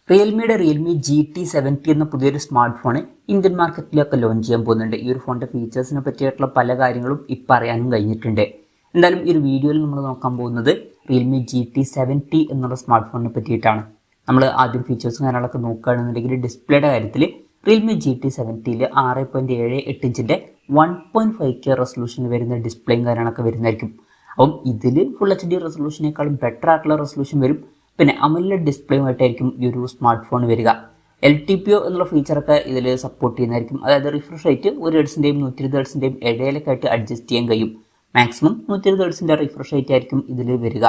റിയൽമിയുടെ Realme GT 70 എന്ന പുതിയൊരു smart phone Indian മാർക്കറ്റിലൊക്കെ launch ചെയ്യാൻ പോകുന്നുണ്ട്. ഈ ഒരു ഫോണിന്റെ ഫീച്ചേഴ്സിനെ പറ്റിയിട്ടുള്ള പല കാര്യങ്ങളും ഇപ്പം അറിയാനും കഴിഞ്ഞിട്ടുണ്ട്. എന്തായാലും ഈ ഒരു വീഡിയോയിൽ നമ്മൾ നോക്കാൻ പോകുന്നത് Realme GT 70 എന്നുള്ള സ്മാർട്ട് ഫോണിനെ പറ്റിയിട്ടാണ്. നമ്മൾ ആദ്യം ഫീച്ചേഴ്സും കാര്യങ്ങളൊക്കെ നോക്കുകയാണെന്നുണ്ടെങ്കിൽ ഡിസ്പ്ലേയുടെ കാര്യത്തിൽ Realme GT 70 6.78 ഇഞ്ചിൻ്റെ 1.5K റെസൊല്യൂഷൻ വരുന്ന ഡിസ്പ്ലേയും കാര്യങ്ങളൊക്കെ വരുന്നതായിരിക്കും. അപ്പം ഇതിൽ ഫുൾ HD റെസൊല്യൂഷനേക്കാളും ബെറ്റർ ആയിട്ടുള്ള റെസൊല്യൂഷൻ വരും. പിന്നെ അമോലെഡ് ഡിസ്പ്ലേയുമായിട്ടായിരിക്കും ഈ ഒരു സ്മാർട്ട് ഫോൺ വരിക. LTPO എന്നുള്ള ഫീച്ചറൊക്കെ ഇതിൽ സപ്പോർട്ട് ചെയ്യുന്നതായിരിക്കും. അതായത് റിഫ്രഷ് റേറ്റ് 1 ഹെർട്സിൻ്റെയും 120 ഹെർട്സിൻ്റെയും ഇടയിലൊക്കെ ആയിട്ട് അഡ്ജസ്റ്റ് ചെയ്യാൻ കഴിയും. മാക്സിമം 120 ഹെർട്സിൻ്റെ റിഫ്രഷ് റേറ്റ് ആയിരിക്കും ഇതിൽ വരിക.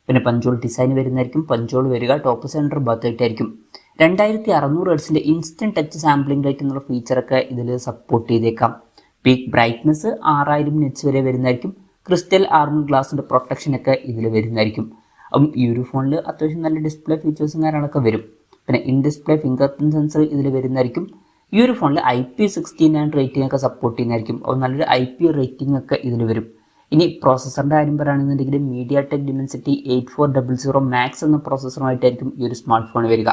പിന്നെ പഞ്ചോൾ ഡിസൈൻ വരുന്നതായിരിക്കും. പഞ്ചോൾ വരിക ടോപ്പ് സെൻറ്റർ ഭാഗത്തായിട്ടായിരിക്കും. 2600 ഹെർട്സിൻ്റെ ഇൻസ്റ്റൻറ്റ് ടച്ച് സാമ്പിളിംഗ് റേറ്റ് എന്നുള്ള ഫീച്ചറൊക്കെ ഇതിൽ സപ്പോർട്ട് ചെയ്തേക്കാം. പീക്ക് ബ്രൈറ്റ്നസ് 6000 നിറ്റ്സ് വരെ വരുന്നതായിരിക്കും. ക്രിസ്റ്റൽ ആർമർ ഗ്ലാസിൻ്റെ പ്രൊട്ടക്ഷനൊക്കെ ഇതിൽ വരുന്നതായിരിക്കും. അപ്പം ഈ ഒരു ഫോണിൽ അത്യാവശ്യം നല്ല ഡിസ്പ്ലേ ഫീച്ചേഴ്സും കാര്യങ്ങളൊക്കെ വരും. പിന്നെ in display finger print sensor ഇതിൽ വരുന്നതായിരിക്കും. ഈ ഒരു ഫോണിൽ IP69 റേറ്റിംഗ് ഒക്കെ സപ്പോർട്ട് ചെയ്യുന്നതായിരിക്കും. അപ്പോൾ നല്ലൊരു IP റേറ്റിംഗ് ഒക്കെ ഇതിൽ വരും. ഇനി പ്രോസസ്സറിൻ്റെ കാര്യം പറയുകയാണെന്നുണ്ടെങ്കിൽ mediatek dimensity 8400 മാക്സ് എന്ന പ്രോസസ്സറുമായിട്ടായിരിക്കും ഈ ഒരു സ്മാർട്ട് ഫോൺ വരിക.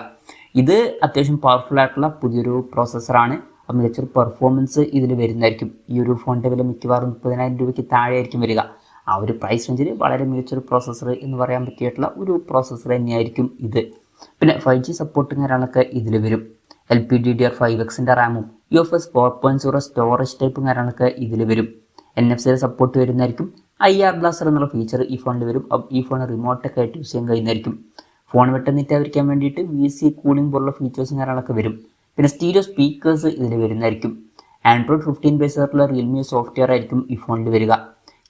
ഇത് അത്യാവശ്യം പവർഫുൾ ആയിട്ടുള്ള പുതിയൊരു പ്രോസസ്സറാണ്. അപ്പോൾ മികച്ചൊരു പെർഫോമൻസ് ഇതിൽ വരുന്നതായിരിക്കും. ഈ ഒരു ഫോണിൻ്റെ വില മിക്കവാറും 30,000 രൂപയ്ക്ക് താഴെ ആയിരിക്കും വരിക. ആ ഒരു പ്രൈസ് റേഞ്ചിൽ വളരെ മികച്ചൊരു പ്രോസസ്സർ എന്ന് പറയാൻ പറ്റിയിട്ടുള്ള ഒരു പ്രോസസ്സർ തന്നെയായിരിക്കും ഇത്. പിന്നെ 5G സപ്പോർട്ടും കാര്യങ്ങളൊക്കെ ഇതിൽ വരും. LPDDR5Xൻ്റെ റാമും UFS 4.0 സ്റ്റോറേജ് ടൈപ്പും കാര്യങ്ങളൊക്കെ ഇതിൽ വരും. NFC സപ്പോർട്ട് വരുന്നതായിരിക്കും. IR ബ്ലാസ്റ്റർ എന്നുള്ള ഫീച്ചർ ഈ ഫോണിൽ വരും. ഈ ഫോൺ റിമോട്ടൊക്കെ ആയിട്ട് യൂസ് ചെയ്യാൻ കഴിയുന്നതായിരിക്കും. ഫോൺ വെട്ടന്നിട്ടായിരിക്കാൻ വേണ്ടിയിട്ട് VC കൂളിംഗ് പോലുള്ള ഫീച്ചേഴ്സും കാര്യങ്ങളൊക്കെ വരും. പിന്നെ സ്റ്റീരിയോ സ്പീക്കേഴ്സ് ഇതിൽ വരുന്നതായിരിക്കും. Android 15 ബേസായിട്ടുള്ള Realme സോഫ്റ്റ്വെയർ ആയിരിക്കും ഈ ഫോണിൽ വരിക.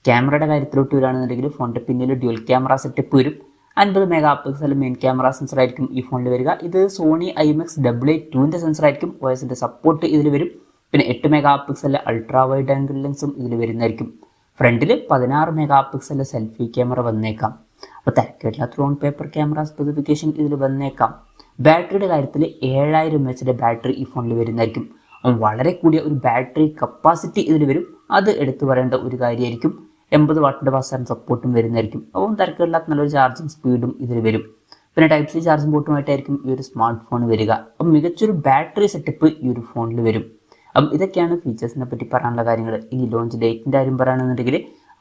ക്യാമറയുടെ കാര്യത്തിലോട്ട് വരികയാണെന്നുണ്ടെങ്കിൽ ഫോണിൻ്റെ പിന്നിൽ ഡ്യുവൽ ക്യാമറ സെറ്റപ്പ് വരും. 50 mega pixel main camera sensor ആയിരിക്കും ഈ ഫോണിൽ വരിക. ഇത് സോണി IMX882ൻ്റെ സെൻസർ ആയിരിക്കും. OSൻ്റെ സപ്പോർട്ട് ഇതിൽ വരും. പിന്നെ 8 മെഗാ പിക്സലിലെ അൾട്രാ വൈഡ് ആംഗിൾ ലെൻസും ഇതിൽ വരുന്നതായിരിക്കും. ഫ്രണ്ടിൽ 16 മെഗാ പിക്സലിലെ സെൽഫി ക്യാമറ വന്നേക്കാം. അപ്പോൾ തിരക്കേട്ടില്ല ത്രോൺ പേപ്പർ ക്യാമറ സ്പെസിഫിക്കേഷൻ ഇതിൽ വന്നേക്കാം. ബാറ്ററിയുടെ കാര്യത്തിൽ 7000 mAh ബാറ്ററി ഈ ഫോണിൽ വരുന്നതായിരിക്കും. വളരെ കൂടിയ ഒരു ബാറ്ററി കപ്പാസിറ്റി ഇതിൽ വരും. അത് എടുത്തു പറയേണ്ട ഒരു കാര്യമായിരിക്കും. 80 വാട്ടിൻ്റെ ഫാസ്റ്റ് സപ്പോർട്ടും വരുന്നതായിരിക്കും. അപ്പോൾ തിരക്കില്ലാത്ത നല്ലൊരു ചാർജിങ് സ്പീഡും ഇതിൽ വരും. പിന്നെ Type C ചാർജിങ് പോർട്ടുമായിട്ടായിരിക്കും ഈ ഒരു സ്മാർട്ട് ഫോൺ വരിക. അപ്പം മികച്ചൊരു ബാറ്ററി സെറ്റപ്പ് ഈ ഒരു ഫോണിൽ വരും. അപ്പം ഇതൊക്കെയാണ് ഫീച്ചേഴ്സിനെ പറ്റി പറയാനുള്ള കാര്യങ്ങൾ. ഇനി ലോഞ്ച് ഡേറ്റിൻ്റെ കാര്യം പറയുകയാണെന്നുണ്ടെങ്കിൽ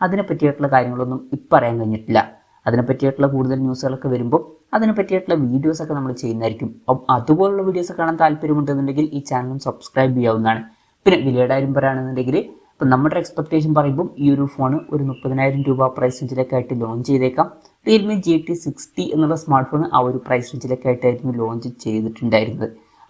അതിനെ പറ്റിയിട്ടുള്ള കാര്യങ്ങളൊന്നും ഇപ്പം അറിയാൻ കഴിഞ്ഞിട്ടില്ല. അതിനെ പറ്റിയിട്ടുള്ള കൂടുതൽ ന്യൂസുകളൊക്കെ വരുമ്പോൾ അതിനെ പറ്റിയിട്ടുള്ള വീഡിയോസൊക്കെ നമ്മൾ ചെയ്യുന്നതായിരിക്കും. അപ്പം അതുപോലുള്ള വീഡിയോസ് കാണാൻ താല്പര്യമുണ്ടെന്നുണ്ടെങ്കിൽ ഈ ചാനലും സബ്സ്ക്രൈബ് ചെയ്യാവുന്നതാണ്. പിന്നെ വിലയുടെ കാര്യം പറയുകയാണെന്നുണ്ടെങ്കിൽ ഇപ്പം നമ്മുടെ എക്സ്പെക്ടേഷൻ പറയുമ്പോൾ ഈ ഒരു ഫോൺ ഒരു 30,000 രൂപ പ്രൈസ് റേഞ്ചിലൊക്കെ ആയിട്ട് ലോഞ്ച് ചെയ്തേക്കാം. Realme GT 60 എന്നുള്ള സ്മാർട്ട് ഫോൺ ആ ഒരു പ്രൈസ് റേഞ്ചിലൊക്കെ ആയിട്ടായിരുന്നു ലോഞ്ച് ചെയ്തിട്ടുണ്ടായിരുന്നത്.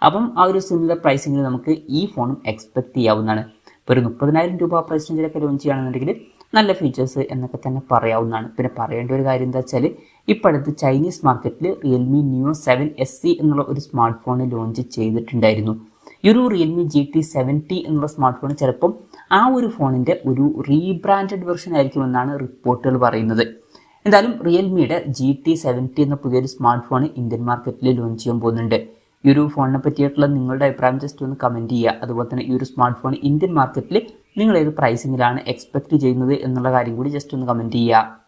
അപ്പം ആ ഒരു സിമിലർ പ്രൈസിങ്ങിൽ നമുക്ക് ഈ ഫോണും എക്സ്പെക്ട് ചെയ്യാവുന്നതാണ്. ഇപ്പോൾ ഒരു 30,000 രൂപ പ്രൈസ് റേഞ്ചിലൊക്കെ ലോഞ്ച് ചെയ്യുകയാണെന്നുണ്ടെങ്കിൽ നല്ല ഫീച്ചേഴ്സ് എന്നൊക്കെ തന്നെ പറയാവുന്നതാണ്. പിന്നെ പറയേണ്ട ഒരു കാര്യം എന്താ വെച്ചാൽ ഇപ്പോഴത്തെ ചൈനീസ് മാർക്കറ്റിൽ Realme Neo 7 SE എന്നുള്ള ഒരു സ്മാർട്ട് ഫോൺ ലോഞ്ച് ചെയ്തിട്ടുണ്ടായിരുന്നു. ഈ ഒരു Realme GT 70 എന്നുള്ള സ്മാർട്ട് ഫോൺ ചിലപ്പം ആ ഒരു ഫോണിൻ്റെ ഒരു റീബ്രാൻഡഡ് വെർഷൻ ആയിരിക്കുമെന്നാണ് റിപ്പോർട്ടുകൾ പറയുന്നത്. എന്തായാലും റിയൽമിയുടെ GT 70 എന്ന പുതിയൊരു സ്മാർട്ട് ഫോൺ ഇന്ത്യൻ മാർക്കറ്റിൽ ലോഞ്ച് ചെയ്യാൻ പോകുന്നുണ്ട്. ഈ ഒരു ഫോണിനെ പറ്റിയിട്ടുള്ള നിങ്ങളുടെ അഭിപ്രായം ജസ്റ്റ് ഒന്ന് കമൻറ്റ് ചെയ്യുക. അതുപോലെ തന്നെ ഈ ഒരു സ്മാർട്ട് ഫോൺ ഇന്ത്യൻ മാർക്കറ്റിൽ നിങ്ങൾ ഏത് പ്രൈസിങ്ങിലാണ് എക്സ്പെക്റ്റ് ചെയ്യുന്നത് എന്നുള്ള കാര്യം കൂടി ജസ്റ്റ് ഒന്ന് കമൻറ്റ് ചെയ്യുക.